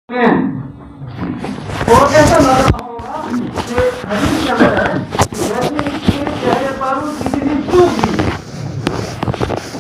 اور ایسا نظر ہوگا کہ حدیث کے اندر ہے جیسے اس کے چہرے پر کسی نے چوک دی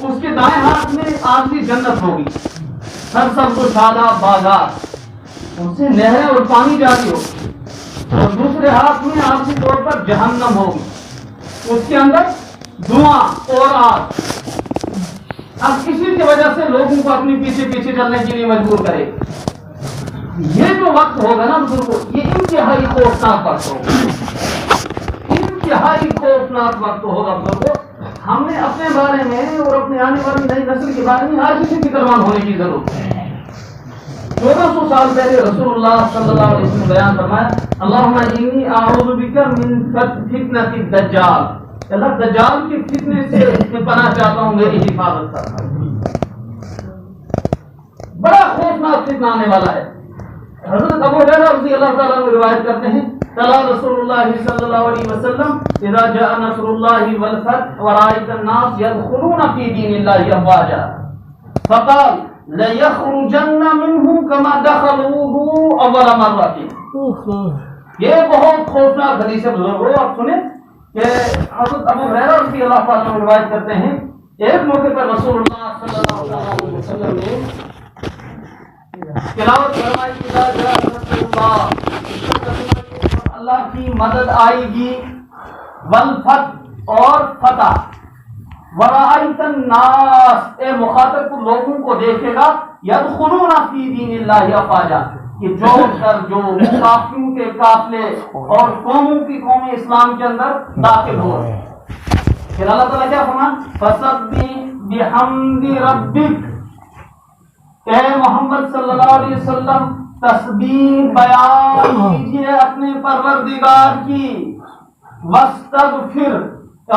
اس کے دائیں ہاتھ میں آخری جنت ہوگی، ہر سب کو شاداب بازار ان سے نہریں اور پانی جاری ہوگی، اور دوسرے ہاتھ میں آخری طور پر جہنم ہوگی، اس کے اندر دھواں اور آگ۔ اب کسی کی وجہ سے لوگوں کو اپنے پیچھے پیچھے چلنے کے لیے مجبور کرے۔ یہ جو وقت ہوگا نا بزرگوں، یہ انتہائی خوفناک وقت ہوگا، انتہائی خوفناک وقت ہوگا بزرگوں۔ ہم نے اپنے بارے میں اور اپنے آنے والی نئی نسل کے بارے میں آج اسی فکرمند ہونے کی ضرورت ہے۔ 1400 سال پہلے رسول اللہ صلی اللہ علیہ وسلم بیان فرمایا، اللہم انی اعوذ بک من فتنۃ الدجال، اللہ دجال کے فتنے سے میں پناہ چاہتا ہوں، میری حفاظت کرنا۔ بڑا خوفناک فتنہ آنے والا ہے۔ حضرت ابو ہریرہ رضی اللہ تعالیٰ عنہ روایت کرتے ہیں، قال رسول اللہ صلی اللہ علیہ وسلم اذا جاء نصر اللہ والفتح ورأيت الناس يدخلون في دين الله افواجا فقال ليخرجن منه كما دخلوه اول مرة۔ یہ بہت خوفناک حدیث ہے بزرگوں، آپ سنیں کہ حضرت ابو ہریرہ رضی اللہ تعالیٰ عنہ روایت کرتے ہیں، ایک موقع پر رسول اللہ صلی اللہ علیہ وسلم نے تلاوت فرمائی، اذا جاء نصر اللہ، اللہ کی مدد آئے گی، والفتح اور فتح، ورأیت الناس، اے مخاطب کو لوگوں کو دیکھے گا، یدخلون فی دین اللہ افواجا، کہ جوڑ کر جو کافروں کے قافلے اور قوموں کی قوم اسلام کے اندر داخل ہو رہے ہیں۔ پھر اللہ تعالیٰ کیا فرمایا، فسبح بحمد ربک، اے محمد صلی اللہ علیہ وسلم تسبیح بیان کیجیے اپنے پروردگار کی، واستغفر،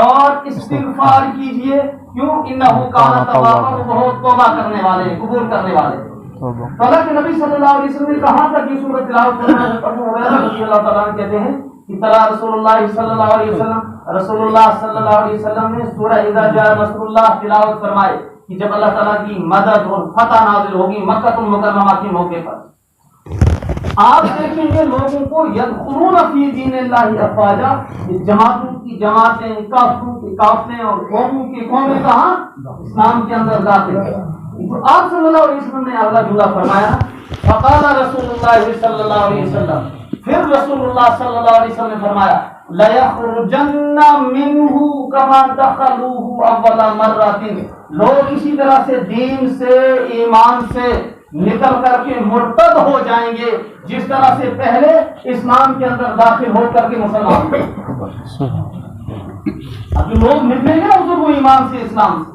اور استغفار کیجیے، کیوں، انہ کان توابا، بہت توبہ کرنے والے، قبول کرنے والے۔ تو اللہ کے نبی صلی اللہ علیہ وسلم نے کہاں تک یہ سورۃ تلاوت فرمائی؟ ابو ہریرہ رضی اللہ تعالیٰ عنہ کہتے ہیں کہ تلا رسول اللہ صلی اللہ علیہ وسلم، رسول اللہ صلی اللہ علیہ وسلم نے سورہ اذا جاء نصر اللہ تلاوت فرمائے کہ جب اللہ تعالیٰ کی مدد اور فتح نازل ہوگی مکہ المکرمہ کے موقع پر، آپ دیکھیں گے لوگوں کو یدخلون فی دین اللہ افواجا، جماعتوں کی جماعتیں، کافروں کے قافلے اور قوموں کی قومیں کہاں، اسلام کے اندر داخل ہیں۔ تو آپ صلی اللہ علیہ وسلم نے اگلا جملہ فرمایا، فقال رسول اللہ صلی اللہ علیہ وسلم، پھر رسول اللہ صلی اللہ علیہ وسلم نے فرمایا، لَيَخْرُجَنَّ مِنْهُ كَمَا دَخَلُوهُ أَوَّلَ مَرَّةٍ، لوگ اسی طرح سے دین سے، ایمان سے نکل کر کے مرتد ہو جائیں گے جس طرح سے پہلے اسلام کے اندر داخل ہو کر کے مسلمان ہوئے۔ اب جو لوگ نکلیں گے نا وہ ایمان سے، اسلام سے،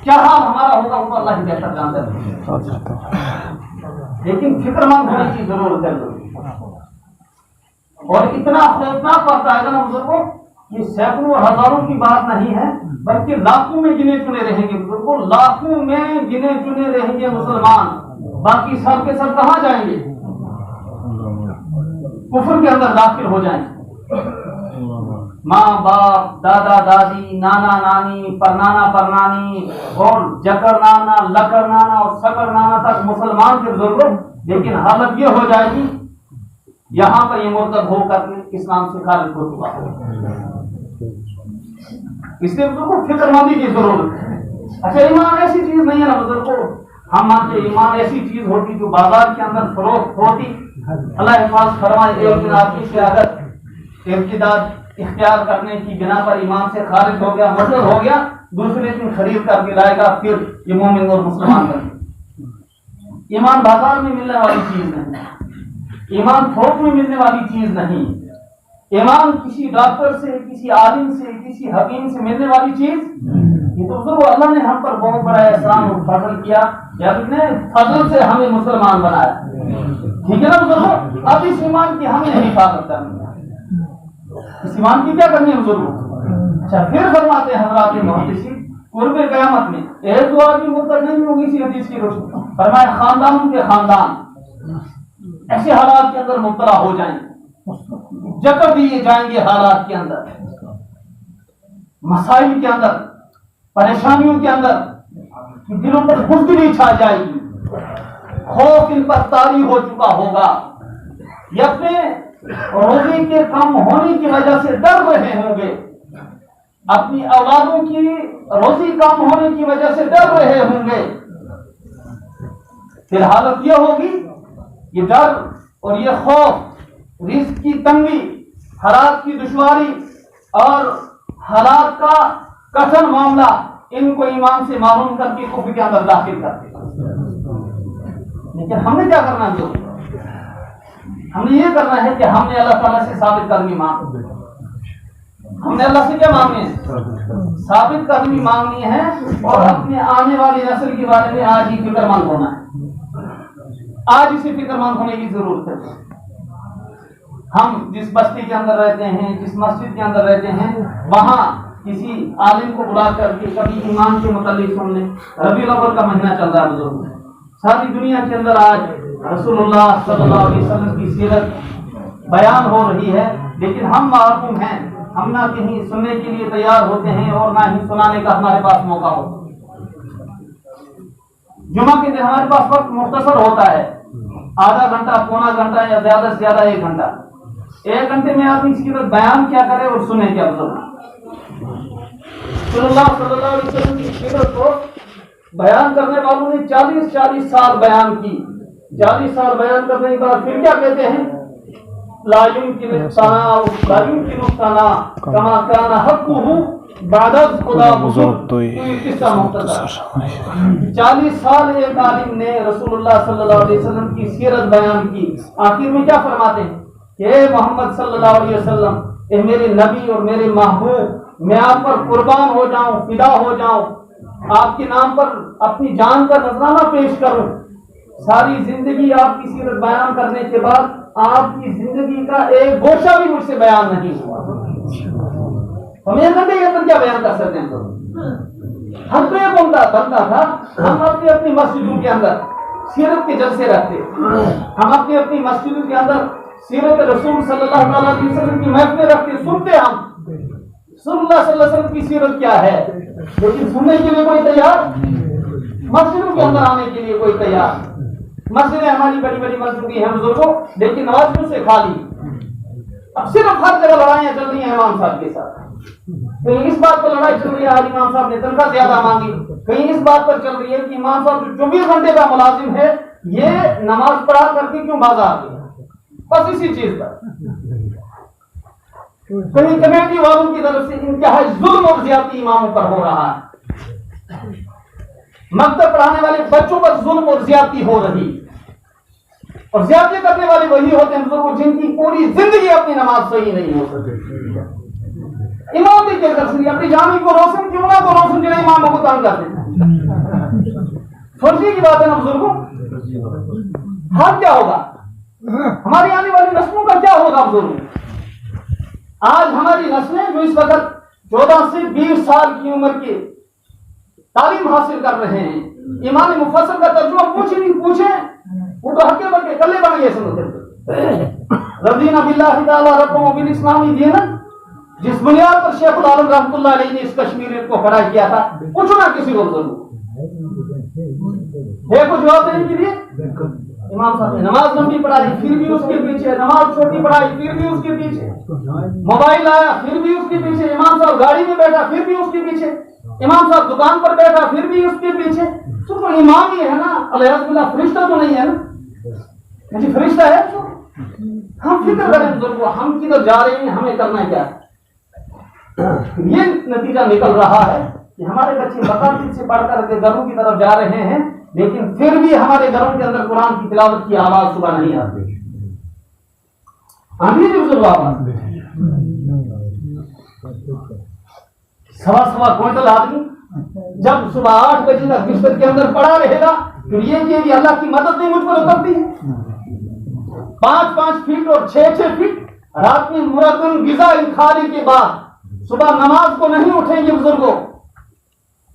کیا حال ہمارا ہوگا وہ اللہ ہی بہتر جانتا ہے، لیکن فکر مند ہونے کی ضرورت ہے۔ اور اتنا خوفناک وقت آئے گا نا بزرگوں، یہ سینکڑوں اور ہزاروں کی بات نہیں ہے، بلکہ لاکھوں میں گنے چنے رہیں گے بزرگوں، لاکھوں میں گنے چنے رہیں گے مسلمان، باقی سب کے سب کہاں جائیں گے، کفر کے اندر داخل ہو جائیں گے۔ ماں باپ، دادا دادی، نانا نانی، پرنانا پرنانی، اور جکر نانا، لکر نانا اور سکر نانا تک مسلمان کے بزرگوں، لیکن حالت یہ ہو جائے گی یہاں پر یہ مرتد ہو کر کے اسلام سے خارج ہو چکا ہے۔ اس لیے بزرگوں فکر مندی کی ضرورت ہے۔ اچھا، ایمان ایسی چیز نہیں ہے نا بزرگوں، ہم مانتے ایمان ایسی چیز ہوتی جو بازار کے اندر فروخت ہوتی، اللہ حفاظ فرمائے، ایک دن آدمی سے اگر ارتداد اختیار کرنے کی بنا پر ایمان سے خارج ہو گیا، مرتد ہو گیا، دوسرے دن خرید کر کے لائے گا، پھر یہ مومن اور مسلمان بنے۔ ایمان بازار میں ملنے والی چیز نہیں، ایمان تھوک میں ملنے والی چیز نہیں، ایمان کسی ڈاکٹر سے، کسی عالم سے، کسی حکیم سے ملنے والی چیز، یہ تو ضرور اللہ نے ہم پر بہت بڑا احسان اور فضل کیا کہ اپنے فضل سے ہمیں مسلمان بنایا، ٹھیک ہے نا بزرگوں۔ اب اس ایمان کی ہمیں حفاظت کرنی ہے، اس ایمان کی کیا کرنی ہے بزرگوں۔ اچھا، پھر فرماتے ہیں حضرات محدثین، قرب قیامت میں ایک دو آدمی مرتد نہیں ہوگی اسی حدیث کی روشنی، فرمایا خاندانوں کے خاندان ایسے حالات کے اندر مبتلا ہو جائیں گے، جکڑ دیے جائیں گے حالات کے اندر، مسائل کے اندر، پریشانیوں کے اندر، دلوں پر بزدلی چھا جائے گی، خوف ان پر طاری ہو چکا ہوگا، یہ اپنے روزی کے کم ہونے کی وجہ سے ڈر رہے ہوں گے، اپنی اولادوں کی روزی کم ہونے کی وجہ سے ڈر رہے ہوں گے، پھر حالت یہ ہوگی، یہ ڈر اور یہ خوف، رزق کی تنگی، حالات کی دشواری اور حالات کا کٹھن معاملہ ان کو ایمان سے معلوم کر کے کفر کے اندر داخل کرتے۔ لیکن ہم نے کیا کرنا ہے؟ ہم نے یہ کرنا ہے کہ ہم نے اللہ تعالیٰ سے ثابت قدمی مانگنی، ہم نے اللہ سے کیا مانگنی ہے؟ ثابت قدمی مانگنی ہے، اور اپنے آنے والی نسل کے بارے میں آج ہی فکر مند ہونا ہے، آج اسے فکر مند ہونے کی ضرورت ہے۔ ہم جس بستی کے اندر رہتے ہیں، جس مسجد کے اندر رہتے ہیں، وہاں کسی عالم کو بلا کر کے کبھی ایمان کے متعلق سن لیں۔ ربیع الاول کا مہینہ چل رہا ہے بزرگ، ساری دنیا کے اندر آج رسول اللہ صلی اللہ علیہ وسلم کی سیرت بیان ہو رہی ہے، لیکن ہم محروم ہیں، ہم نہ کہیں سننے کے لیے تیار ہوتے ہیں اور نہ ہی سنانے کا ہمارے پاس موقع ہوتا۔ جمعہ کے دن ہمارے پاس وقت مختصر ہوتا ہے، آدھا گھنٹہ، پونا گھنٹہ یا زیادہ سے زیادہ 1 گھنٹہ۔ 1 گھنٹے میں آدمی اس کی طرف بیان کیا کرے اور سنے کیا؟ رسول اللہ صلی اللہ علیہ وسلم کی سیرت کو بیان کرنے والوں نے 40 سال بیان کی، 40 سال بیان کرنے کے بعد پھر کیا کہتے ہیں؟ لا يمكن الثناء كما كان حقه بعد خدا بزرگ۔ 40 سال ایک عالم نے رسول اللہ صلی اللہ علیہ وسلم کی سیرت بیان کی، آخر میں کیا فرماتے ہیں کہ اے محمد صلی اللہ علیہ وسلم، اے میرے نبی اور میرے محبوب، میں آپ پر قربان ہو جاؤں، فدا ہو جاؤں، آپ کے نام پر اپنی جان کا نذرانہ پیش کروں۔ ساری زندگی آپ کی سیرت بیان کرنے کے بعد آپ کی زندگی کا ایک گوشہ بھی مجھ سے بیان نہیں ہوا۔ ہم یہ گھنٹے کے اندر کیا بیان کر سکتے ہیں؟ ہم تو یہ بنتا تھا، ہم اپنی مسجدوں کے اندر سیرت کے جلسے رکھتے، ہم اپنی مسجدوں کے اندر سیرت رسول صلی اللہ علیہ وسلم کی محفلیں رکھتے، سنتے ہم صلی اللہ صلی اللہ علیہ وسلم کی سیرت کیا ہے، لیکن سننے کے لیے کوئی تیار، مسجدوں کے اندر آنے کے لیے کوئی تیار۔ مسجدیں ہماری بڑی بڑی مسجدیں ہیں بزرگوں، لیکن نمازوں سے خالی۔ اب صرف ہر جگہ لڑائیاں چل رہی ہیں امام صاحب کے ساتھ، کہیں اس بات پر لڑائی چل رہی ہے آج امام صاحب نے تنخواہ زیادہ مانگی، کہیں اس بات پر چل رہی ہے کہ امام صاحب جو 24 گھنٹے کا ملازم ہے یہ نماز پڑھا کر کے کیوں باز آتے ہیں، بس اسی چیز پر۔ کہیں کمیٹی والوں کی طرف سے انتہائی ظلم اور زیادتی اماموں پر ہو رہا ہے، مکتب پڑھانے والے بچوں پر ظلم اور زیادتی ہو رہی، اور زیادتی کرنے والے وہی ہوتے ہیں بزرگوں جن کی پوری زندگی اپنی نماز صحیح نہیں ہو سکتی۔ امام بھی کیا کر سکتے، اپنی جامع کو روشن کیوں نہ کو روشن جو اماموں کو تنگ کرتے ہیں۔ سوچنے کی بات ہے نا بزرگوں، ہم کیا ہوگا، ہماری آنے والی نسلوں کا کیا ہوگا بزرگوں؟ آج ہماری نسلیں جو اس وقت 14 سے 20 سال کی عمر کے تعلیم حاصل کر رہے ہیں، ایمان مفصل کا ترجمہ پوچھیں وہ تو ہکے بن کے کلے بن گئے سمجھتے۔ رضینا باللہ تعالی ربا وبالاسلام دینا، جس بنیاد پر شیخ العالم رحمۃ اللہ علیہ نے اس کشمیر کو کھڑا کیا تھا، پوچھنا کسی کو ضرور دیکھو جواب دینے کے لیے امام صاحب نے نماز لمبی پڑھائی پھر بھی اس کے پیچھے، نماز چھوٹی پڑھائی پھر بھی اس کے پیچھے، موبائل آیا پھر بھی اس کے پیچھے، امام صاحب گاڑی میں بیٹھا پھر بھی اس کے پیچھے، امام صاحب دکان پر بیٹھا پھر بھی اس کے پیچھے۔ تو امام ہی ہے نا، علیہ باللہ فرشتہ تو نہیں ہے نا، جی فرشتہ ہے تو ہم فکر کریں بزرگوں، ہم کدھر جا رہے ہیں، ہمیں کرنا کیا ہے۔ یہ نتیجہ نکل رہا ہے کہ ہمارے بچے مقاصد سے پڑھ کر کے گھروں کی طرف جا رہے ہیں، لیکن پھر بھی ہمارے گھروں کے اندر قرآن کی تلاوت کی آواز صبح نہیں آتی۔ آمین بزرگ آواز 1.25 کوئنٹل آدمی جب صبح 8 بجے تک بستر کے اندر پڑا رہے گا، پھر یہ کہ اللہ کی مدد نہیں مجھ پر اترتی ہے۔ 5 فٹ اور 6 فٹ رات میں مرتن غذا کھانے کے بعد صبح نماز کو نہیں اٹھیں گے بزرگوں،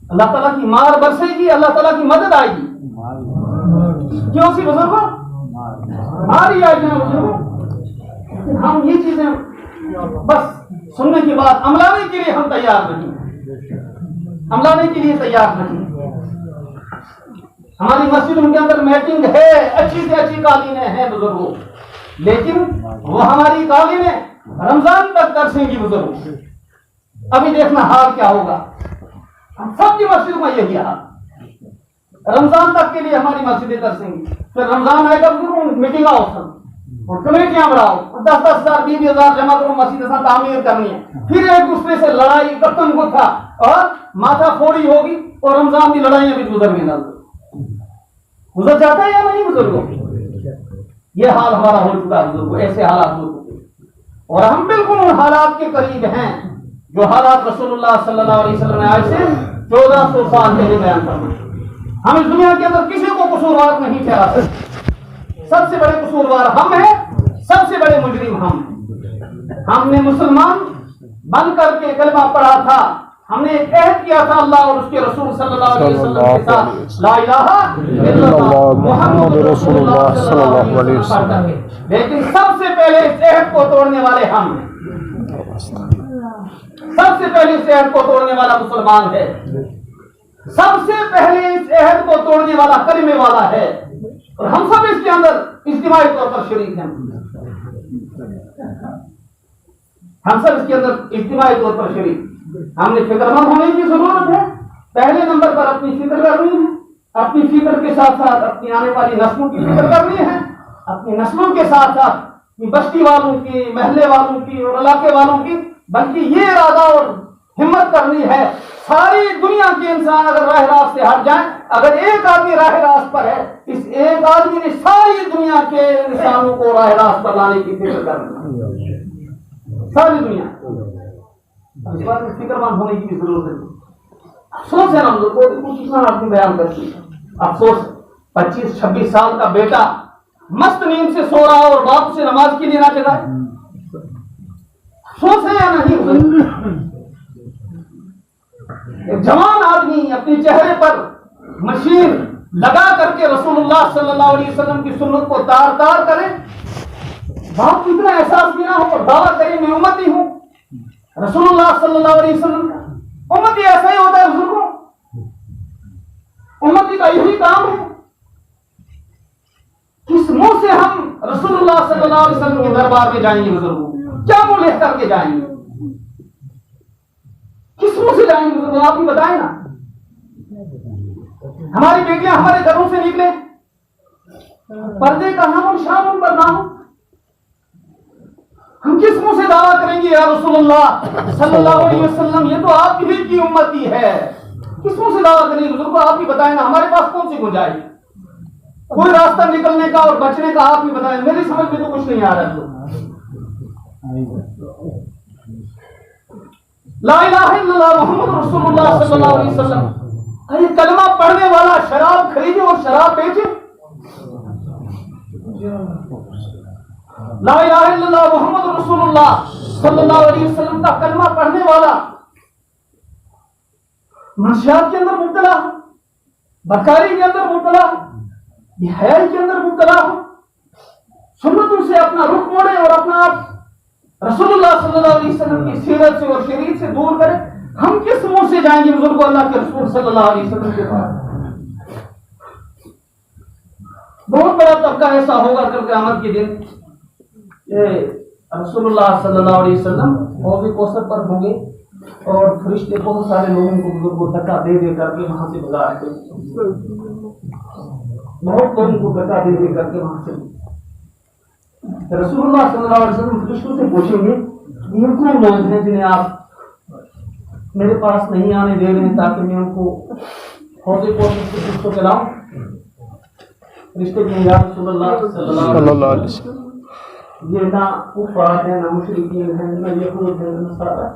اللہ تعالیٰ کی مار برسے گی، اللہ تعالیٰ کی مدد آئے گی۔ کیوں سی بزرگوں ماری آئے گی نا بزرگوں، ہم یہ چیزیں بس سننے کے بعد عملانے کے لیے ہم تیار نہیں، عملانے کے لیے تیار نہیں۔ ہماری مسجدوں کے اندر میٹنگ ہے، اچھی سے اچھی قالینیں ہیں بزرگوں، لیکن وہ ہماری قالینیں رمضان تک ترسیں گی بزرگوں. ابھی دیکھنا حال کیا ہوگا. ہم سب کی مسجدوں میں یہی حال، رمضان تک کے لیے ہماری مسجدیں ترسیں گی. پھر رمضان آئے گا بزرگوں، میٹنگ آؤ سب اور کمیٹیاں بڑھاؤ، 10,000 20,000 جمع کرو، مسجد سے تعمیر کرنی ہے. پھر ایک دوسرے سے لڑائی کتن کو تھا اور ماتھا پھوڑی ہوگی، اور رمضان کی لڑائیاں بھی گزر جاتا ہے یا نہیں بزرگوں؟ یہ حال ہمارا ہو چکا ہے بزرگوں، ایسے حالات ہو چکے اور ہم بالکل ان حالات کے قریب ہیں جو حالات رسول اللہ صلی اللہ علیہ وسلم نے آج سے 1400 سال پہلے بیان فرمائے. ہم اس دنیا کے اندر کسی کو قصوروار نہیں ٹھہرا سکتے. سب سے بڑے قصوروار ہم ہیں، سب سے بڑے مجرم ہم ہیں. ہم نے مسلمان بن کر کے کلمہ پڑھا تھا، ہم نے ایک عہد کیا تھا اللہ اور اس کے رسول صلی اللہ علیہ وسلم کے ساتھ، لا الہ الا اللہ محمد رسول اللہ صلی اللہ علیہ وسلم. لیکن سب سے پہلے اس عہد کو توڑنے والے ہم ہیں. سب سے پہلے اس عہد کو توڑنے والا مسلمان ہے. سب سے پہلے اس عہد کو توڑنے والا کلمے والا ہے، اور ہم سب اس کے اندر اجتماعی طور پر شریک ہیں. ہم سب اس کے اندر اجتماعی طور پر شریک. ہم نے فکر مند ہونے کی ضرورت ہے. پہلے نمبر پر اپنی فکر کرنی ہے، اپنی فکر کے ساتھ ساتھ اپنی آنے والی نسلوں کی فکر کرنی ہے، اپنی نسلوں کے ساتھ ساتھ بستی والوں کی، محلے والوں کی اور علاقے والوں کی. بلکہ یہ ارادہ اور ہمت کرنی ہے ساری دنیا کے انسان اگر راہ راست سے ہٹ جائیں، اگر ایک آدمی راہ راست پر ہے، اس ایک آدمی نے ساری دنیا کے انسانوں کو راہ راست پر لانے کی فکر کرنی ہے. ساری دنیا اس بات میں فکر مند ہونے کی بھی ضرورت ہے. افسوس ہے نا ہم لوگ کو، کتنا آدمی بیان کرتی ہے. افسوس 25-26 سال کا بیٹا مست نیند سے سو رہا اور باپ سے نماز کے لیے نہ جگائے. افسوس ہے یا نہیں؟ ایک جوان آدمی اپنے چہرے پر مشین لگا کر کے رسول اللہ صلی اللہ علیہ وسلم کی سنت کو تار تار کرے، باپ کو اتنا احساس بھی نہ ہو اور دعویٰ کرے میں امتی ہوں رسول اللہ صلی اللہ علیہ وسلم کا. امتی ایسا ہی ہوتا ہے بزرگوں، امتی کا یہی کام ہے. کس منہ سے ہم رسول اللہ صلی اللہ علیہ وسلم کے دربار میں جائیں گے بزرگوں؟ کیا منہ لے کر کے جائیں گے؟ کس منہ سے جائیں گے بزرگوں؟ آپ ہی بتائیں نا. ہماری بیٹیاں ہمارے گھروں سے نکلے، پردے کا نام اور شام ان پر نہ ہو، ہم کس منہ سے دعویٰ کریں گے یا رسول اللہ صلی اللہ علیہ وسلم یہ تو آپ ہی کی امتی ہے؟ کس منہ سے دعویٰ کریں گے بزرگوں؟ آپ ہی بتائیں نا. ہمارے پاس کون سی گنجائش، کوئی راستہ نکلنے کا اور بچنے کا؟ آپ ہی بتائیں. میری سمجھ میں تو کچھ نہیں آ رہا. لا الہ الا اللہ محمد رسول اللہ صلی اللہ علیہ وسلم. یہ کلمہ پڑھنے والا شراب خریدے اور شراب بیچے؟ لا الہ الا اللہ محمد رسول اللہ صلی اللہ علیہ وسلم کا کلمہ پڑھنے والا منشیات کے اندر مبتلا ہو، بدکاری کے اندر مبتلا ہو، بے حیائی کے اندر مبتلا ہو، سنتوں سے اپنا رخ موڑے اور اپنا آپ رسول اللہ صلی اللہ علیہ وسلم کی سیرت سے اور شریعت سے دور کرے. ہم کس منہ سے جائیں گے بزرگوں اللہ کے رسول صلی اللہ علیہ وسلم کے پاس؟ بہت بڑا طبقہ ایسا ہوگا کل قیامت کے دن رسول اللہ صلی اللہ علیہ وسلم حوض کوثر پر ہوں گے اور فرشتے بہت سارے لوگوں کو بزرگوں دھکا دے دے کر کے وہاں سے بھگا دیں گے. بہت لوگوں کو دھکا دے دے کر کے وہاں سے. رسول اللہ صلی اللہ علیہ وسلم فرشتوں سے پوچھیں گے یہ کون لوگ ہیں جنہیں آپ میرے پاس نہیں آنے دے رہے ہیں تاکہ میں ان کو حوض کوثر سے فرشتوں کے لاؤں؟ فرشتے کہیں یا رسول اللہ صلی اللہ علیہ وسلم یہ نہ کفار ہیں، نہ مشرکین ہیں، نہ یہود ہیں، نہ نصارا.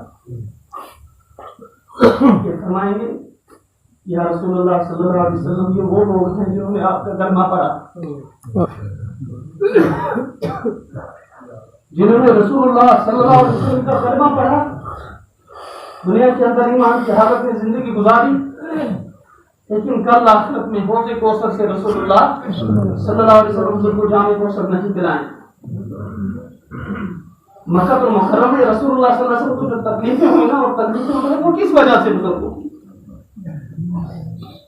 یہ فرمائیں گے یا رسول اللہ صلی اللہ علیہ وسلم یہ وہ لوگ ہیں جنہوں نے آپ کا کلمہ پڑھا، جنہوں نے رسول اللہ صلی اللہ علیہ وسلم کا کلمہ پڑھا، دنیا کے اندر ایمان کی حالت میں زندگی گزاری، لیکن کل آخرت میں حوض کوثر سے رسول اللہ صلی اللہ علیہ وسلم کو جام کوثر نہیں پلائیں. مکہ المکرمہ میں رسول اللہ صلی اللہ علیہ وسلم کو جو تکلیفیں ہوئی نا، اور تکلیفیں ہوئی وہ کس وجہ سے بزرگوں؟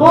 2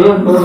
1 2